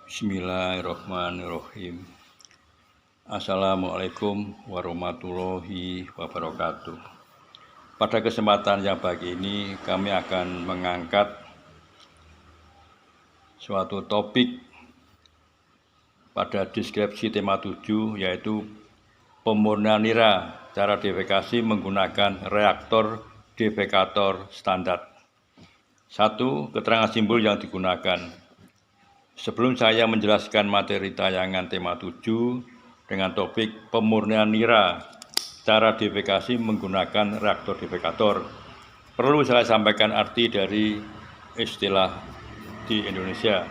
Bismillahirrahmanirrahim. Assalamualaikum warahmatullahi wabarakatuh. Pada kesempatan yang baik ini kami akan mengangkat suatu topik pada deskripsi tema 7, yaitu pemurnian nira, cara defekasi menggunakan reaktor defekator standar. 1. Keterangan simbol yang digunakan. Sebelum saya menjelaskan materi tayangan tema 7 dengan topik pemurnian nira, cara defekasi menggunakan reaktor defekator, perlu saya sampaikan arti dari istilah di Indonesia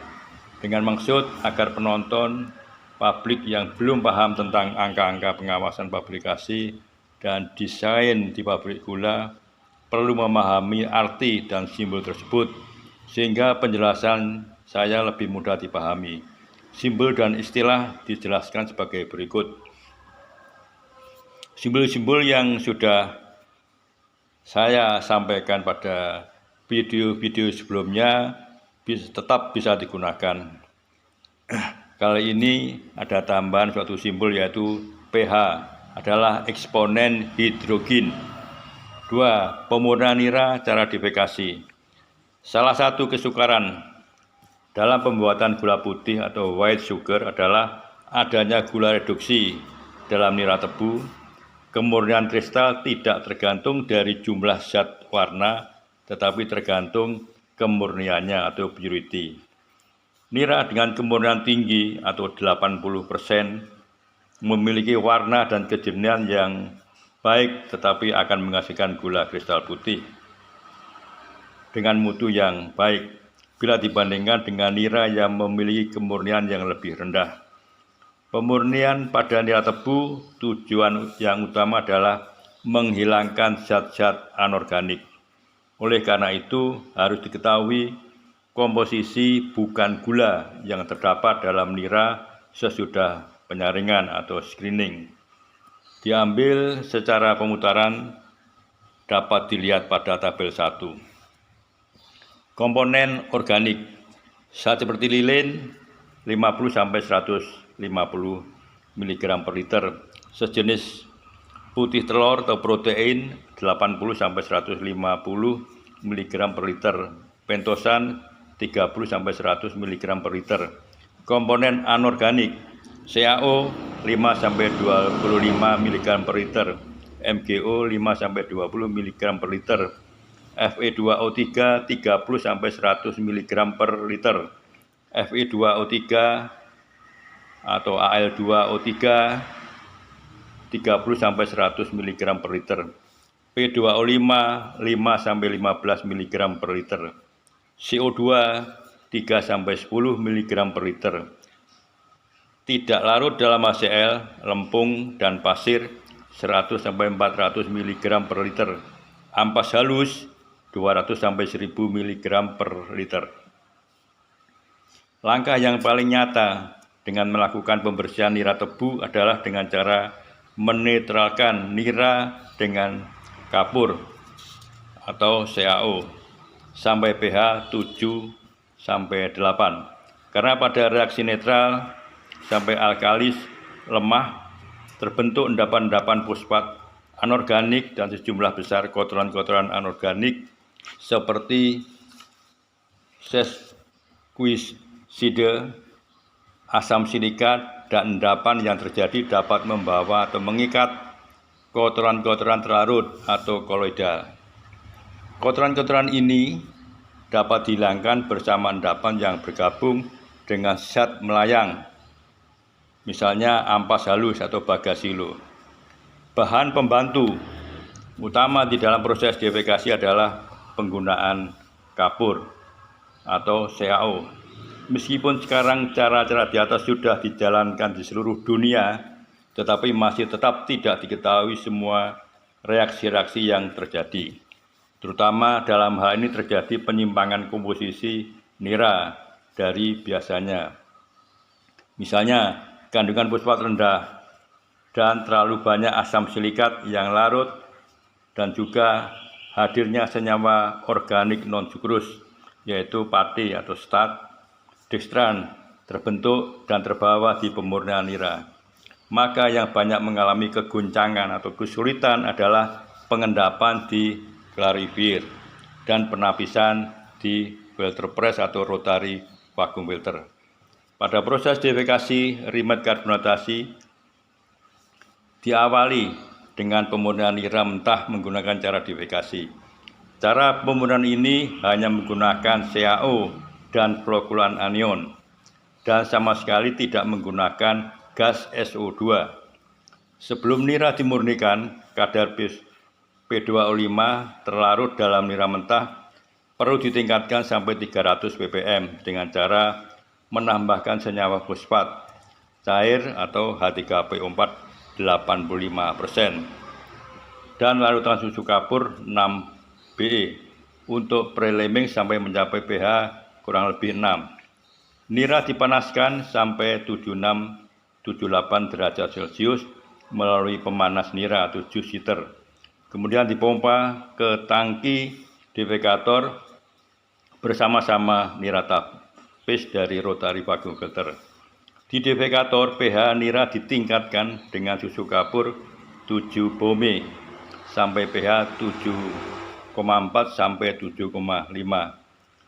dengan maksud agar penonton publik yang belum paham tentang angka-angka pengawasan publikasi dan desain di pabrik gula perlu memahami arti dan simbol tersebut sehingga penjelasan saya lebih mudah dipahami. Simbol dan istilah dijelaskan sebagai berikut. Simbol-simbol yang sudah saya sampaikan pada video-video sebelumnya tetap bisa digunakan. Kali ini ada tambahan suatu simbol, yaitu pH adalah eksponen hidrogen. 2. Pemurnian nira, cara defekasi. Salah satu kesukaran dalam pembuatan gula putih atau white sugar adalah adanya gula reduksi dalam nira tebu. Kemurnian kristal tidak tergantung dari jumlah zat warna, tetapi tergantung kemurniannya atau purity. Nira dengan kemurnian tinggi atau 80% memiliki warna dan kejernihan yang baik, tetapi akan menghasilkan gula kristal putih dengan mutu yang baik bila dibandingkan dengan nira yang memiliki kemurnian yang lebih rendah. Pemurnian pada nira tebu tujuan yang utama adalah menghilangkan zat-zat anorganik. Oleh karena itu harus diketahui komposisi bukan gula yang terdapat dalam nira sesudah penyaringan atau screening. Diambil secara pemutaran dapat dilihat pada tabel 1. Komponen organik, zat seperti lilin 50-150 mg per liter, sejenis putih telur atau protein 80-150 mg per liter, pentosan 30-100 mg per liter. Komponen anorganik, CaO 5-25 mg per liter, MgO 5-20 mg per liter, Fe2O3 30-100 mg per liter, Fe2O3 atau Al2O3 30-100 mg per liter, P2O5 5-15 mg per liter, CO2 3-10 mg per liter. Tidak larut dalam HCl, lempung dan pasir 100-400 mg per liter. Ampas halus 200-1000 mg per liter. Langkah yang paling nyata dengan melakukan pembersihan nira tebu adalah dengan cara menetralkan nira dengan kapur atau CaO sampai pH 7-8. Karena pada reaksi netral sampai alkalis lemah terbentuk endapan-endapan fosfat anorganik dan sejumlah besar kotoran-kotoran anorganik seperti sesquicide, asam silikat, dan endapan yang terjadi dapat membawa atau mengikat kotoran-kotoran terlarut atau koloidal. Kotoran-kotoran ini dapat dihilangkan bersama endapan yang bergabung dengan zat melayang, misalnya ampas halus atau bagasilo. Bahan pembantu utama di dalam proses defekasi adalah penggunaan kapur atau CaO. Meskipun sekarang cara-cara di atas sudah dijalankan di seluruh dunia, tetapi masih tetap tidak diketahui semua reaksi-reaksi yang terjadi. Terutama dalam hal ini terjadi penyimpangan komposisi nira dari biasanya. Misalnya, kandungan fosfat rendah dan terlalu banyak asam silikat yang larut, dan juga hadirnya senyawa organik non-sukrus, yaitu pati atau stat, dextran, terbentuk dan terbawa di pemurnian nira. Maka yang banyak mengalami keguncangan atau kesulitan adalah pengendapan di clarifier dan penapisan di filter press atau rotary vacuum filter. Pada proses deifikasi remet karbonatasi diawali dengan pemurnian nira mentah menggunakan cara deifikasi. Cara pemurnian ini hanya menggunakan CaO dan flokulan anion dan sama sekali tidak menggunakan gas SO2. Sebelum nira dimurnikan, kadar P2O5 terlarut dalam nira mentah perlu ditingkatkan sampai 300 ppm dengan cara menambahkan senyawa fosfat cair atau H3PO4 85% dan larutan susu kapur 6 BE untuk pre-lemming sampai mencapai pH kurang lebih 6. Nira dipanaskan sampai 76-78 derajat Celcius melalui pemanas nira 7 liter. Kemudian dipompa ke tangki deifikator bersama-sama nira tapis dari rotary vacuum filter. Di deifikator pH nira ditingkatkan dengan susu kapur 7 BOME sampai pH 7,4 sampai 7,5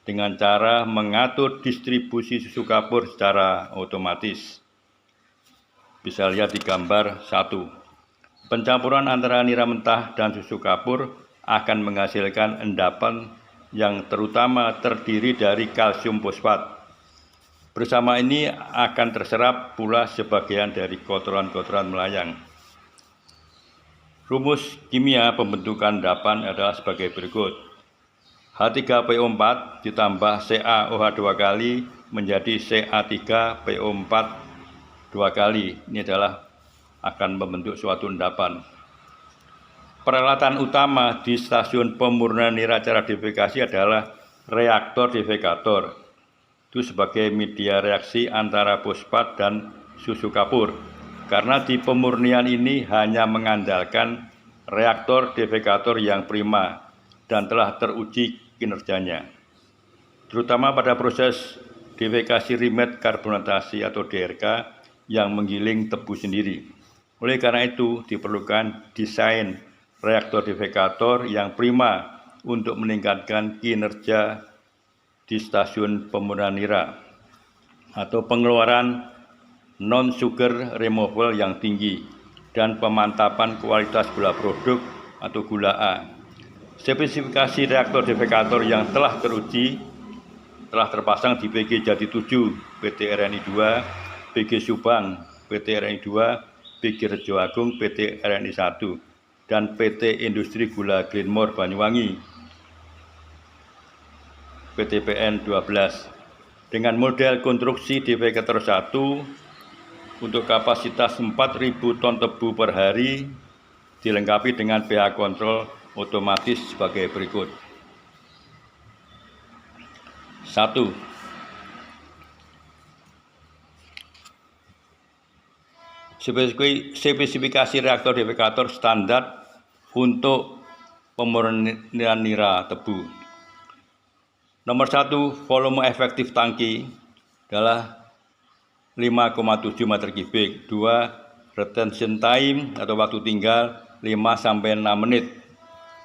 dengan cara mengatur distribusi susu kapur secara otomatis. Bisa lihat di gambar 1. Pencampuran antara nira mentah dan susu kapur akan menghasilkan endapan yang terutama terdiri dari kalsium fosfat. Bersama ini akan terserap pula sebagian dari kotoran-kotoran melayang. Rumus kimia pembentukan endapan adalah sebagai berikut. H3PO4 ditambah CaOH 2 kali menjadi Ca3PO4 2 kali. Ini adalah akan membentuk suatu endapan. Peralatan utama di stasiun pemurnian nira cara deifikasi adalah reaktor deifikator. Itu sebagai media reaksi antara fosfat dan susu kapur. Karena di pemurnian ini hanya mengandalkan reaktor deifikator yang prima dan telah teruji kinerjanya, terutama pada proses deifikasi remet karbonatasi atau DRK yang menggiling tebu sendiri. Oleh karena itu, diperlukan desain reaktor deifikator yang prima untuk meningkatkan kinerja di stasiun pemurnian nira atau pengeluaran non-sugar removal yang tinggi dan pemantapan kualitas gula produk atau gula A. Spesifikasi reaktor deifikator yang telah teruji telah terpasang di PG Jati 7, PT RNI 2, PG Subang, PT RNI 2, PG Rejo Agung, PT RNI 1, dan PT Industri Gula Glenmore Banyuwangi, PTPN 12, dengan model konstruksi deifikator 1 untuk kapasitas 4.000 ton tebu per hari, dilengkapi dengan pH kontrol otomatis sebagai berikut. 1. Spesifikasi reaktor deifikator standar untuk pemurnian nira tebu. Nomor 1, volume efektif tangki adalah 5,7 meter kubik. 2, retention time atau waktu tinggal 5-6 menit.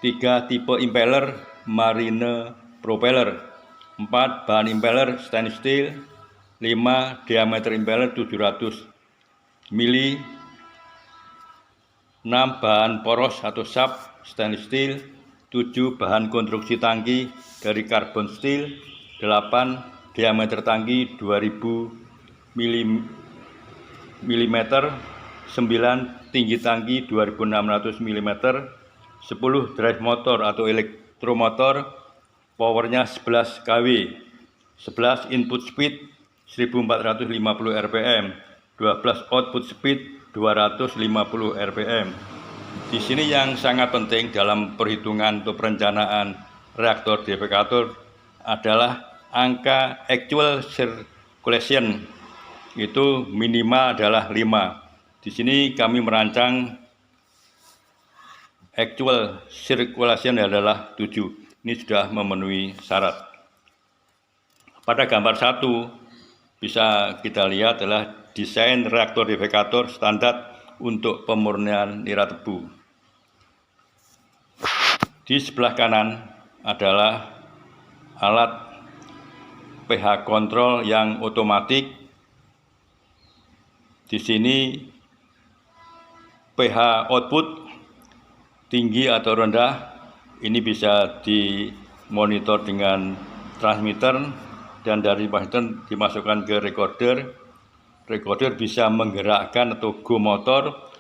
3, tipe impeller marine propeller. 4, bahan impeller stainless steel. 5, diameter impeller 700 mili. 6, bahan poros atau shaft stainless steel. 7, bahan konstruksi tangki dari karbon steel. 8, diameter tangki 2000 mm. 9, tinggi tangki 2600 mm. 10, drive motor atau elektromotor, powernya 11 kW. 11, input speed 1450 rpm. 12, output speed 250 rpm. Di sini yang sangat penting dalam perhitungan untuk perencanaan reaktor deifikator adalah angka actual circulation, itu minimal adalah 5. Di sini kami merancang actual circulation adalah 7. Ini sudah memenuhi syarat. Pada gambar 1 bisa kita lihat adalah desain reaktor defekator standar untuk pemurnian nira tebu. Di sebelah kanan adalah alat pH kontrol yang otomatis. Di sini pH output tinggi atau rendah ini bisa dimonitor dengan transmitter, dan dari transmitter dimasukkan ke recorder. Recorder bisa menggerakkan atau go motor.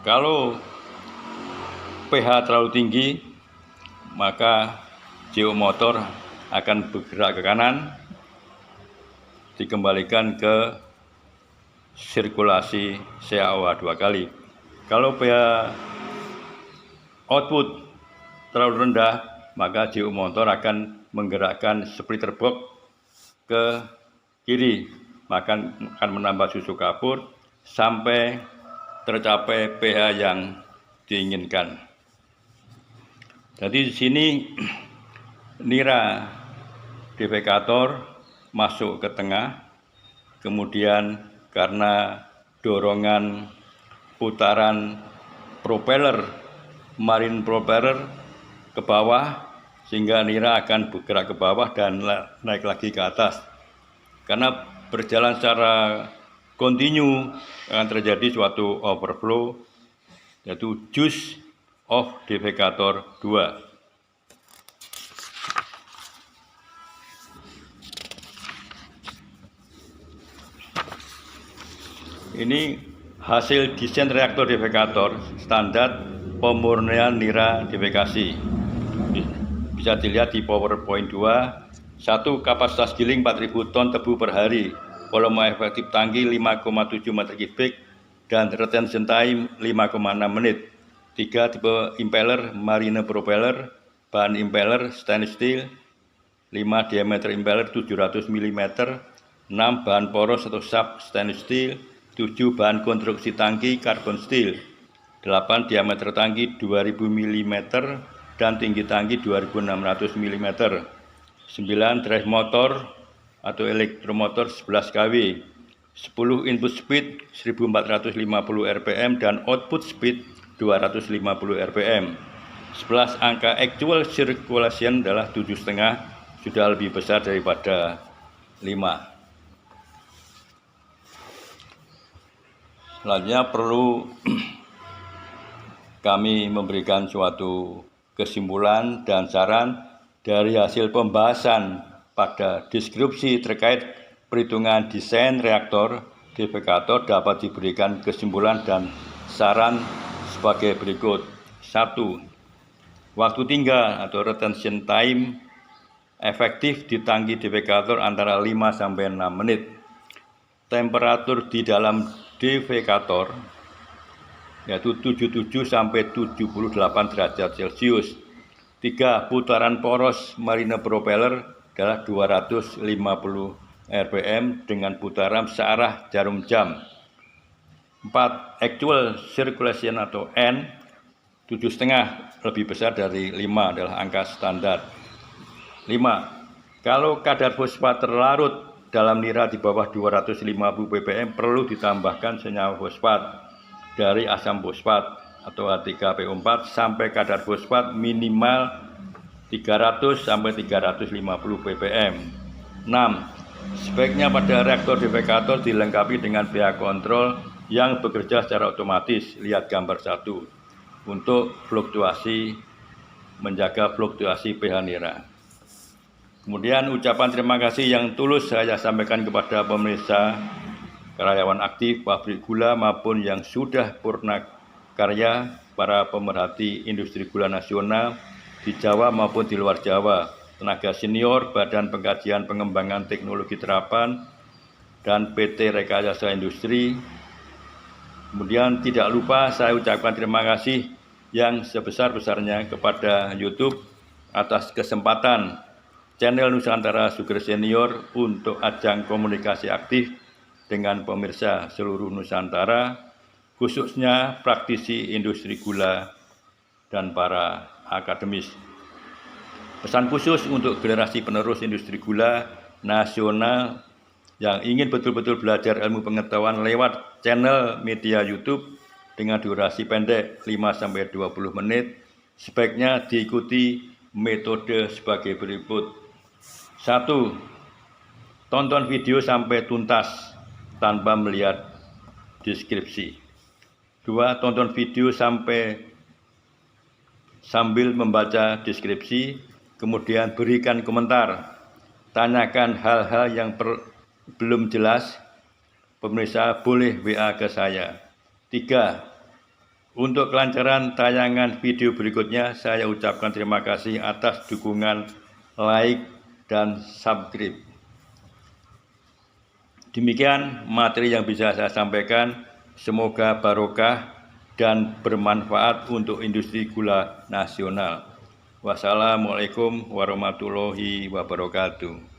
Kalau pH terlalu tinggi, maka GO motor akan bergerak ke kanan, dikembalikan ke sirkulasi CaOH 2 kali. Kalau pH output terlalu rendah, maka GO motor akan menggerakkan splitter box ke kiri, maka akan menambah susu kapur sampai tercapai pH yang diinginkan. Jadi di sini nira defekator masuk ke tengah, kemudian karena dorongan putaran propeller, marine propeller ke bawah, sehingga nira akan bergerak ke bawah dan naik lagi ke atas. Karena berjalan secara kontinu akan terjadi suatu overflow, yaitu juice of defekator 2. Ini hasil desain reaktor defekator standar pemurnian nira defekasi. Bisa dilihat di PowerPoint 2. 1. Kapasitas giling 4.000 ton tebu per hari, volume efektif tangki 5,7 meter kubik, dan retention time 5,6 menit. 3. Tipe impeller marine propeller, bahan impeller stainless steel. 5. Diameter impeller 700 mm. 6. Bahan poros atau shaft stainless steel. 7. Bahan konstruksi tangki karbon steel. 8. Diameter tangki 2000 mm dan tinggi tangki 2600 mm. 9. Drive motor atau elektromotor 11 kW. 10. Input speed 1450 rpm dan output speed 250 rpm. 11. Angka actual circulation adalah 7,5, sudah lebih besar daripada 5. Selanjutnya perlu kami memberikan suatu kesimpulan dan saran dari hasil pembahasan pada deskripsi terkait perhitungan desain reaktor defekator. Dapat diberikan kesimpulan dan saran sebagai berikut. 1. Waktu tinggal atau retention time efektif di tangki defekator antara 5-6 menit. Temperatur di dalam defekator yaitu 77 sampai 78 derajat Celcius. 3. Putaran poros marine propeller adalah 250 rpm dengan putaran searah jarum jam. 4. Actual circulation atau N 7,5, lebih besar dari 5, adalah angka standar. 5. Kalau kadar fosfat terlarut dalam nira di bawah 250 ppm, perlu ditambahkan senyawa fosfat dari asam fosfat atau H3PO4 sampai kadar fosfat minimal 300 sampai 350 ppm. 6. Sebaiknya pada reaktor defekator dilengkapi dengan pH kontrol yang bekerja secara otomatis. Lihat gambar 1 untuk menjaga fluktuasi pH nira. Kemudian ucapan terima kasih yang tulus saya sampaikan kepada pemirsa, karyawan aktif pabrik gula maupun yang sudah purna karya, para pemerhati industri gula nasional di Jawa maupun di luar Jawa, tenaga senior Badan Pengkajian Pengembangan Teknologi Terapan dan PT Rekayasa Industri. Kemudian tidak lupa saya ucapkan terima kasih yang sebesar-besarnya kepada YouTube atas kesempatan channel Nusantara Sugar Senior untuk ajang komunikasi aktif dengan pemirsa seluruh Nusantara, khususnya praktisi industri gula dan para akademis. Pesan khusus untuk generasi penerus industri gula nasional yang ingin betul-betul belajar ilmu pengetahuan lewat channel media YouTube dengan durasi pendek 5-20 menit, sebaiknya diikuti metode sebagai berikut. 1. Tonton video sampai tuntas tanpa melihat deskripsi. 2. Tonton video sambil membaca deskripsi, kemudian berikan komentar. Tanyakan hal-hal yang belum jelas, pemirsa boleh WA ke saya. 3. Untuk kelancaran tayangan video berikutnya, saya ucapkan terima kasih atas dukungan like dan subscribe. Demikian materi yang bisa saya sampaikan. Semoga barokah dan bermanfaat untuk industri gula nasional. Wassalamualaikum warahmatullahi wabarakatuh.